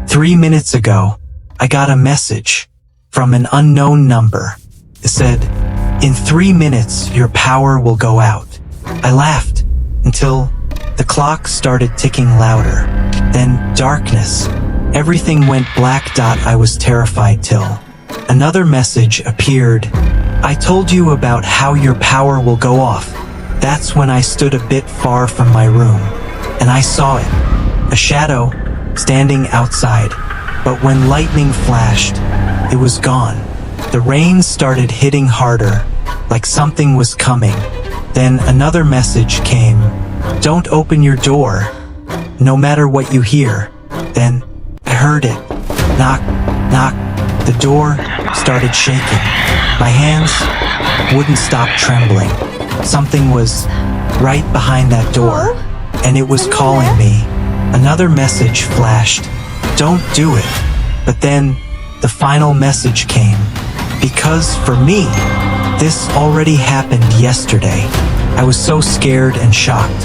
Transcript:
3 minutes ago, I got a message from an unknown number. It said, "In 3 minutes, your power will go out." I laughed until the clock started ticking louder. Then darkness. Everything went black. I was terrified till another message appeared. "I told you about how your power will go off." That's when I stood a bit far from my room, and I saw it. A shadow standing outside. But when lightning flashed, it was gone. The rain started hitting harder, like something was coming. Then another message came. "Don't open your door, no matter what you hear." Then I heard it. Knock, knock. The door started shaking. My hands wouldn't stop trembling. Something was right behind that door, and it was calling me. Another message flashed. "Don't do it." But then the final message came. Because for me, this already happened yesterday. I was so scared and shocked.